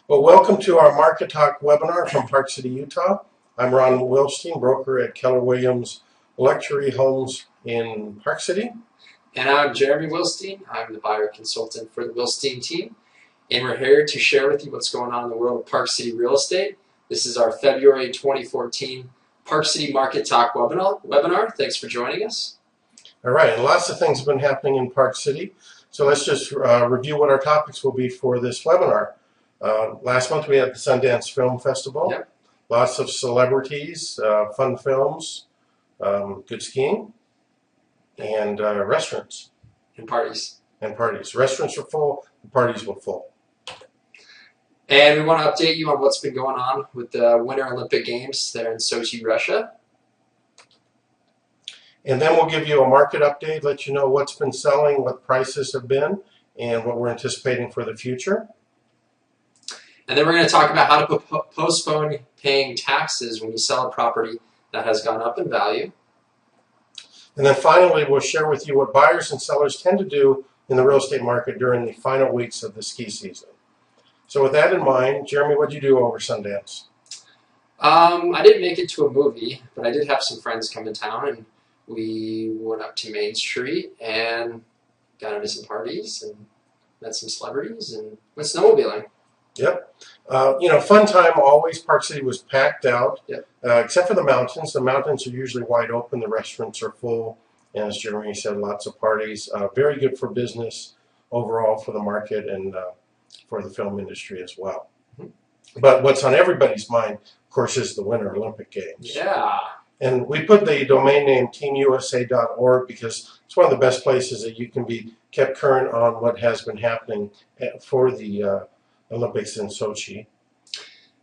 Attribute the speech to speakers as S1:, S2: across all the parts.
S1: Well, welcome to our Market Talk webinar from Park City, Utah. I'm Ron Wilstein, broker at Keller Williams Luxury Homes in Park City.
S2: And I'm Jeremy Wilstein. I'm the buyer consultant for the Wilstein team. And we're here to share with you what's going on in the world of Park City real estate. This is our February 2014 Park City Market Talk webinar. Thanks for joining us.
S1: All right, and lots of things have been happening in Park City. So let's just review what our topics will be for this webinar. Last month we had the Sundance Film Festival.
S2: Yep.
S1: Lots of celebrities, fun films, good skiing, and restaurants.
S2: And parties.
S1: And parties. Restaurants are full, the parties were full.
S2: And we want to update you on what's been going on with the Winter Olympic Games there in Sochi, Russia.
S1: And then we'll give you a market update, let you know what's been selling, what prices have been, and what we're anticipating for the future.
S2: And then we're going to talk about how to postpone paying taxes when you sell a property that has gone up in value.
S1: And then finally, we'll share with you what buyers and sellers tend to do in the real estate market during the final weeks of the ski season. So with that in mind, Jeremy, what did you do over Sundance?
S2: I didn't make it to a movie, but I did have some friends come in town, and we went up to Main Street and got into some parties and met some celebrities and went snowmobiling.
S1: Yep. Fun time always. Park City was packed out,
S2: Yep.
S1: Except for the mountains. The mountains are usually wide open. The restaurants are full. And as Jeremy said, lots of parties. Very good for business overall for the market and for the film industry as well.
S2: Mm-hmm.
S1: But what's on everybody's mind, of course, is the Winter Olympic Games.
S2: Yeah.
S1: And we put the domain name teamusa.org because it's one of the best places that you can be kept current on what has been happening for the Olympics in Sochi.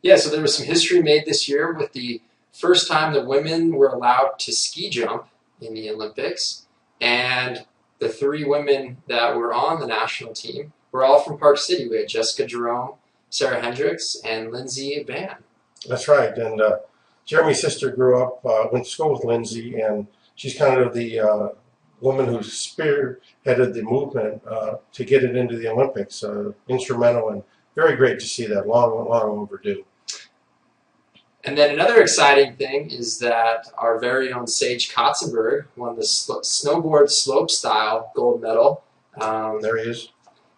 S2: Yeah, so there was some history made this year with the first time the women were allowed to ski jump in the Olympics. And the three women that were on the national team were all from Park City. We had Jessica Jerome, Sarah Hendricks, and Lindsay Van.
S1: That's right. And Jeremy's sister grew up, went to school with Lindsay, and she's kind of the woman who spearheaded the movement to get it into the Olympics. Instrumental and very great to see that. Long overdue.
S2: And then another exciting thing is that our very own Sage Kotzenberg won the snowboard slopestyle gold medal.
S1: There he is.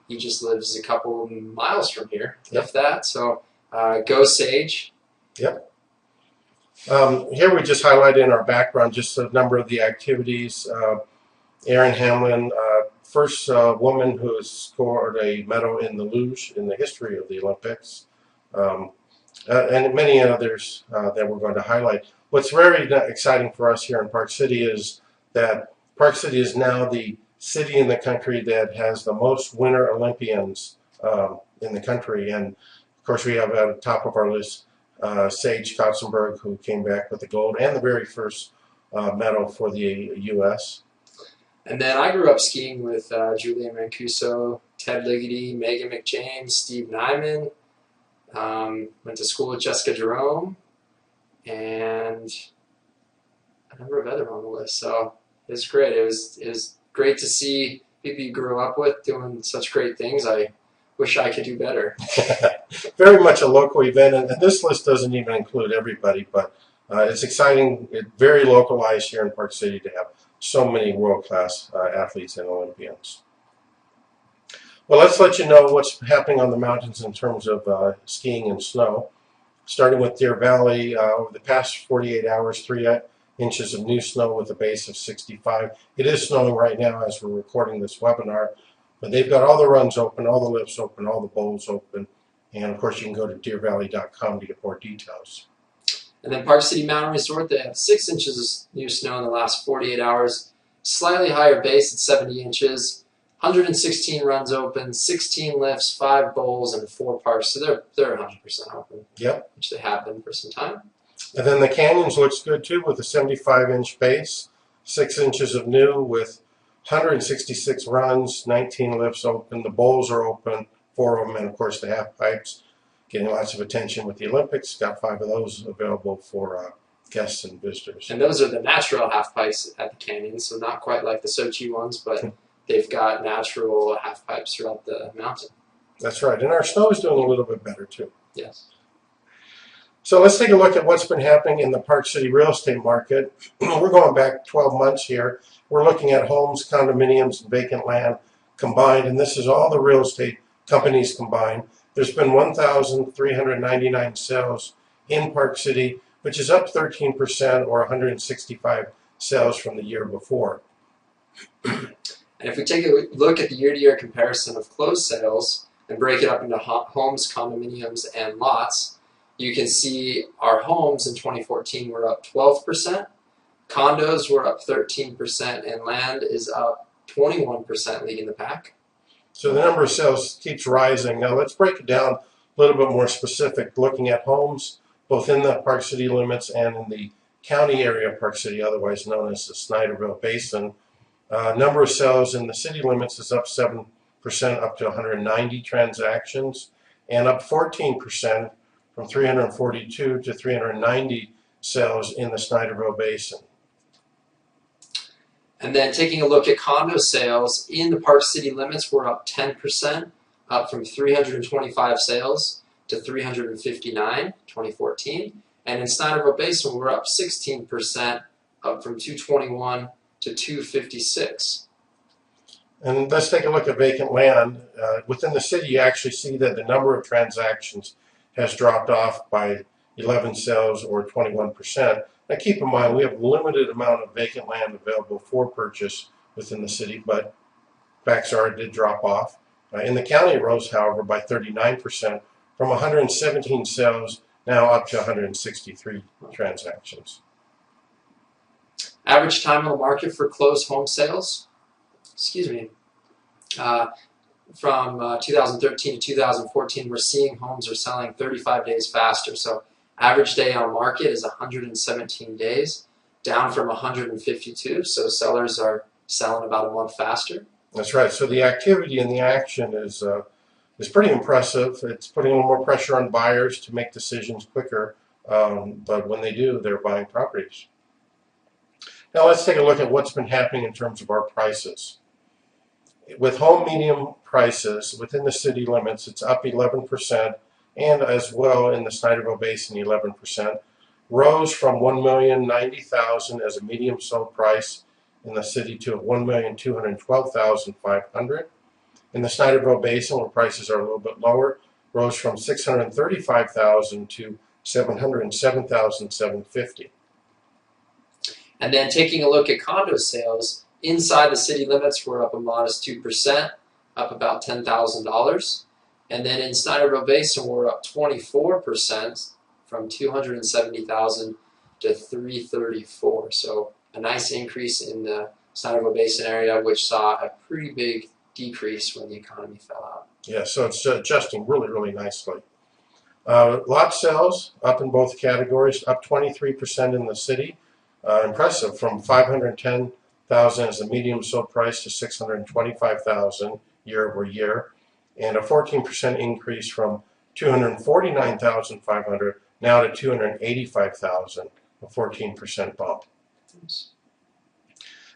S2: He just lives a couple miles from here,
S1: Yep.
S2: if that. So go Sage.
S1: Yep. Here we just highlighted in our background just a number of the activities. Erin Hamlin, first woman who has scored a medal in the luge in the history of the Olympics, and many others that we're going to highlight. What's very exciting for us here in Park City is that Park City is now the city in the country that has the most Winter Olympians in the country. And of course, we have at the top of our list Sage Kotzenberg, who came back with the gold and the very first medal for the U.S.
S2: And then I grew up skiing with Julian Mancuso, Ted Ligety, Megan McJames, Steve Nyman. Went to school with Jessica Jerome, and a number of other on the list. So it was great. It was great to see people you grew up with doing such great things. I wish I could do better.
S1: Very much a local event, and this list doesn't even include everybody, but it's exciting, very localized here in Park City to have so many world-class athletes and Olympians. Well, let's let you know what's happening on the mountains in terms of skiing and snow. Starting with Deer Valley, over the past 48 hours, 3 inches of new snow with a base of 65. It is snowing right now as we're recording this webinar, but they've got all the runs open, all the lifts open, all the bowls open, and of course you can go to deervalley.com to get more details.
S2: And then Park City Mountain Resort, they have 6 inches of new snow in the last 48 hours, slightly higher base at 70 inches, 116 runs open, 16 lifts, 5 bowls, and 4 parks. So they're 100% open.
S1: Yep.
S2: Which they have been for some time.
S1: And then the Canyons looks good too with a 75-inch base, 6 inches of new with 166 runs, 19 lifts open. The bowls are open, 4 of them, and of course the half pipes getting lots of attention with the Olympics. Got 5 of those available for guests and visitors.
S2: And those are the natural half pipes at the Canyons, so not quite like the Sochi ones, but they've got natural half pipes throughout the mountain.
S1: That's right. And our snow is doing a little bit better too.
S2: Yes.
S1: So let's take a look at what's been happening in the Park City real estate market. We're going back 12 months here. We're looking at homes, condominiums, and vacant land combined, and this is all the real estate companies combined. There's been 1,399 sales in Park City, which is up 13% or 165 sales from the year before.
S2: And if we take a look at the year-to-year comparison of closed sales and break it up into homes, condominiums, and lots, you can see our homes in 2014 were up 12%, condos were up 13%, and land is up 21%, leading the pack.
S1: So the number of sales keeps rising. Now let's break it down a little bit more specific, looking at homes both in the Park City limits and in the county area of Park City, otherwise known as the Snyderville Basin. Number of sales in the city limits is up 7%, up to 190 transactions, and up 14% from 342 to 390 sales in the Snyderville Basin.
S2: And then taking a look at condo sales in the Park City limits, we're up 10%, up from 325 sales to 359, 2014. And in Snyderville Basin, we're up 16%, up from 221 to 256.
S1: And let's take a look at vacant land. Within the city, you actually see that the number of transactions has dropped off by 11 sales or 21%. Now keep in mind, we have a limited amount of vacant land available for purchase within the city, but facts are it did drop off. In the county, it rose, however, by 39% from 117 sales now up to 163 transactions.
S2: Average time on the market for closed home sales, from 2013 to 2014, we're seeing homes are selling 35 days faster. So average day on market is 117 days, down from 152. So sellers are selling about a month faster.
S1: That's right. So the activity and the action is pretty impressive. It's putting a little more pressure on buyers to make decisions quicker. But when they do, they're buying properties. Now let's take a look at what's been happening in terms of our prices. With home medium prices within the city limits, it's up 11%, and as well in the Snyderville Basin, 11%. Rose from $1,090,000 as a medium sold price in the city to $1,212,500. In the Snyderville Basin, where prices are a little bit lower, rose from $635,000 to $707,750.
S2: And then taking a look at condo sales, inside the city limits, we're up a modest 2%, up about $10,000. And then in Snyderville Basin, we're up 24% from $270,000 to $334,000. So a nice increase in the Snyderville Basin area, which saw a pretty big decrease when the economy fell out.
S1: Yeah, so it's adjusting really, really nicely. Lot sales up in both categories, up 23% in the city. Impressive, from $510,000 as a medium sold price to $625,000 year over year, and a 14% increase from $249,500 now to $285,000, a 14% bump.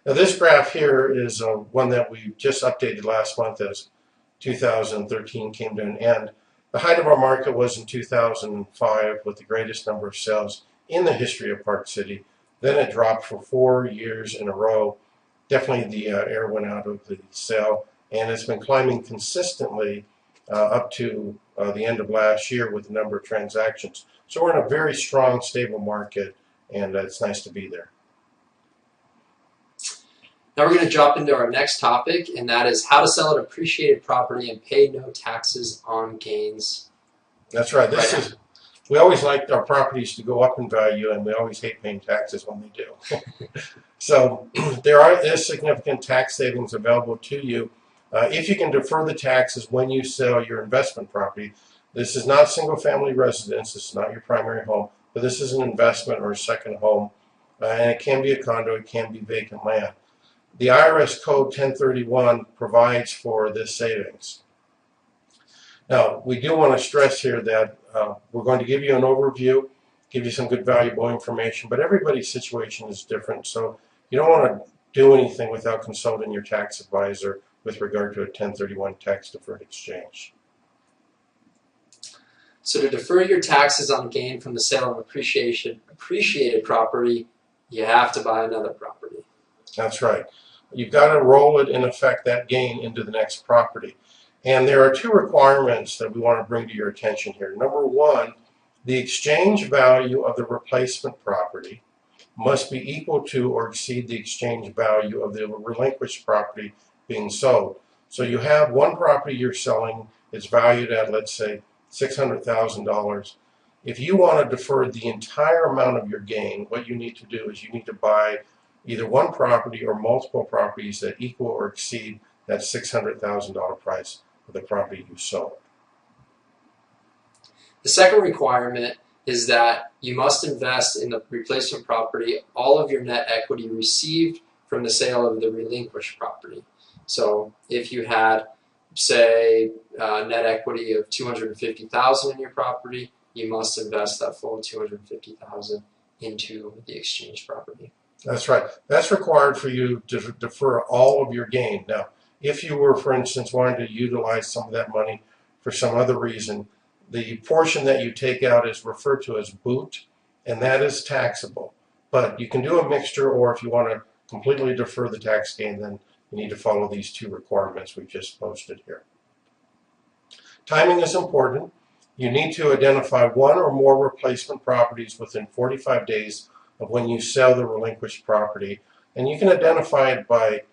S1: Now this graph here is one that we just updated last month as 2013 came to an end. The height of our market was in 2005 with the greatest number of sales in the history of Park City. Then it dropped for 4 years in a row. Definitely the air went out of the sale, and it's been climbing consistently up to the end of last year with the number of transactions. So we're in a very strong, stable market, and it's nice to be there.
S2: Now we're going to drop into our next topic, and that is how to sell an appreciated property and pay no taxes on gains.
S1: That's right. We always like our properties to go up in value, and we always hate paying taxes when they do. So there is significant tax savings available to you if you can defer the taxes when you sell your investment property. This is not single-family residence. This is not your primary home, but this is an investment or a second home, and it can be a condo. It can be vacant land. The IRS Code 1031 provides for this savings. Now, we do want to stress here that we're going to give you an overview, give you some good valuable information, but everybody's situation is different, so you don't want to do anything without consulting your tax advisor with regard to a 1031 tax-deferred exchange.
S2: So to defer your taxes on gain from the sale of appreciated property, you have to buy another property.
S1: That's right. You've got to roll it, in effect, that gain into the next property. And there are two requirements that we want to bring to your attention here. Number one, the exchange value of the replacement property must be equal to or exceed the exchange value of the relinquished property being sold. So you have one property you're selling, it's valued at, let's say, $600,000. If you want to defer the entire amount of your gain, what you need to do is you need to buy either one property or multiple properties that equal or exceed that $600,000 price of the property you sold.
S2: The second requirement is that you must invest in the replacement property all of your net equity received from the sale of the relinquished property. So if you had, say, net equity of $250,000 in your property, you must invest that full $250,000 into the exchange property.
S1: That's right. That's required for you to defer all of your gain. Now, if you were, for instance, wanting to utilize some of that money for some other reason, the portion that you take out is referred to as boot, and that is taxable. But you can do a mixture, or if you want to completely defer the tax gain, then you need to follow these two requirements we've just posted here. Timing is important. You need to identify one or more replacement properties within 45 days of when you sell the relinquished property. And you can identify it by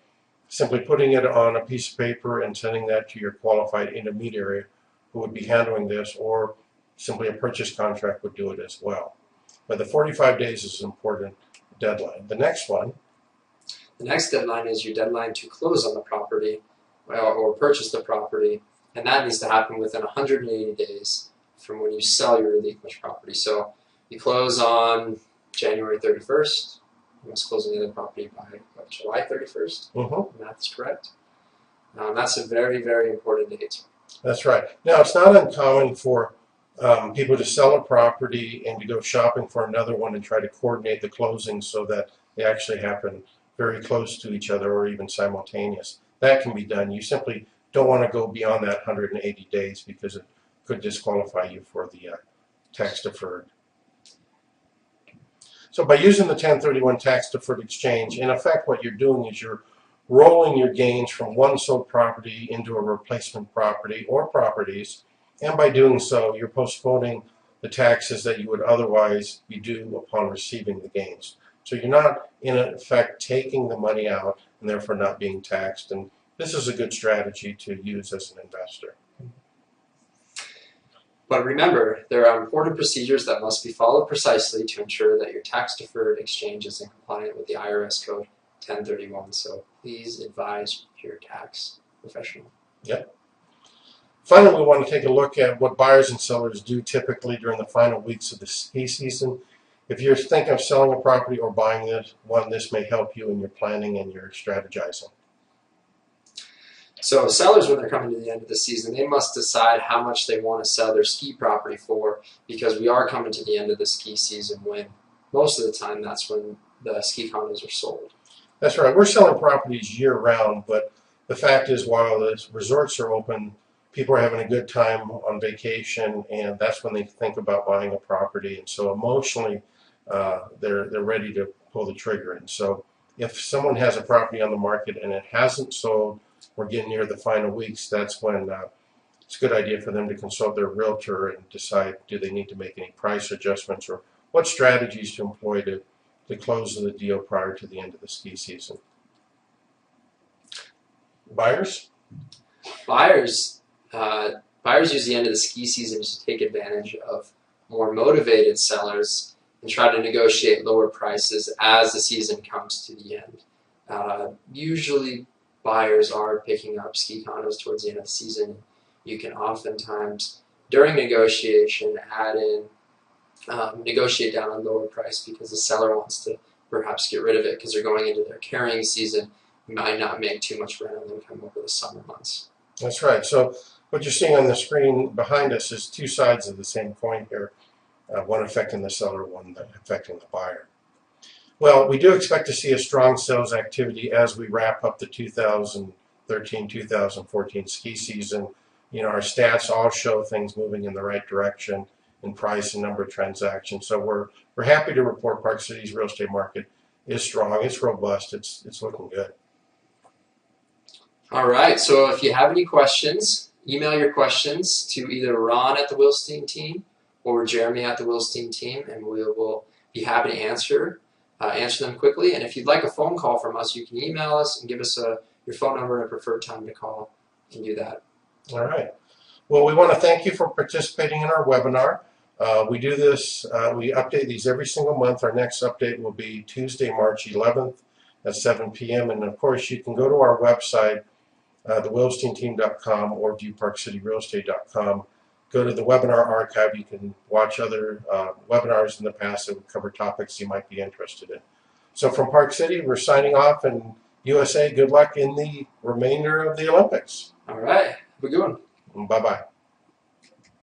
S1: simply putting it on a piece of paper and sending that to your qualified intermediary who would be handling this, or simply a purchase contract would do it as well. But the 45 days is an important deadline. The next one.
S2: The next deadline is your deadline to close on the property or purchase the property, and that needs to happen within 180 days from when you sell your relinquished property. So you close on January 31st. You must close on the other property by July 31st.
S1: Mm-hmm.
S2: That's correct. That's a very, very important date.
S1: That's right. Now, it's not uncommon for people to sell a property and to go shopping for another one and try to coordinate the closings so that they actually happen very close to each other or even simultaneous. That can be done. You simply don't want to go beyond that 180 days because it could disqualify you for the tax deferred. So by using the 1031 tax deferred exchange, in effect what you're doing is you're rolling your gains from one sold property into a replacement property or properties, and by doing so you're postponing the taxes that you would otherwise be due upon receiving the gains. So you're not, in effect, taking the money out and therefore not being taxed, and this is a good strategy to use as an investor.
S2: But remember, there are important procedures that must be followed precisely to ensure that your tax-deferred exchange is in compliance with the IRS Code 1031. So please advise your tax professional.
S1: Yep. Finally, we want to take a look at what buyers and sellers do typically during the final weeks of the ski season. If you're thinking of selling a property or buying this may help you in your planning and your strategizing.
S2: So sellers, when they're coming to the end of the season, they must decide how much they want to sell their ski property for, because we are coming to the end of the ski season when most of the time that's when the ski condos are sold.
S1: That's right. We're selling properties year-round, but the fact is while the resorts are open, people are having a good time on vacation, and that's when they think about buying a property. And so emotionally, they're ready to pull the trigger. And so if someone has a property on the market and it hasn't sold, we're getting near the final weeks, that's when it's a good idea for them to consult their realtor and decide, do they need to make any price adjustments or what strategies to employ to close the deal prior to the end of the ski season. Buyers?
S2: Buyers use the end of the ski season to take advantage of more motivated sellers and try to negotiate lower prices as the season comes to the end. Usually buyers are picking up ski condos towards the end of the season. You can oftentimes, during negotiation, add in, negotiate down a lower price because the seller wants to perhaps get rid of it because they're going into their carrying season. You might not make too much rental income over the summer months.
S1: That's right. So what you're seeing on the screen behind us is two sides of the same coin here, one affecting the seller, one affecting the buyer. Well, we do expect to see a strong sales activity as we wrap up the 2013-2014 ski season. our stats all show things moving in the right direction in price and number of transactions. So we're happy to report Park City's real estate market is strong, it's robust, it's looking good.
S2: All right. So if you have any questions, email your questions to either Ron at the Wilstein team or Jeremy at the Wilstein team, and we will be happy to answer them quickly. And if you'd like a phone call from us, you can email us and give us your phone number and a preferred time to call. You can do that.
S1: All right. Well, we want to thank you for participating in our webinar. We do this, we update these every single month. Our next update will be Tuesday, March 11th at 7 p.m. And of course, you can go to our website, thewilsteinteam.com or BuyParkCityRealEstate.com. Go to the webinar archive. You can watch other webinars in the past that would cover topics you might be interested in. So from Park City, we're signing off, and USA, good luck in the remainder of the Olympics.
S2: All right. Have a good one.
S1: Bye-bye.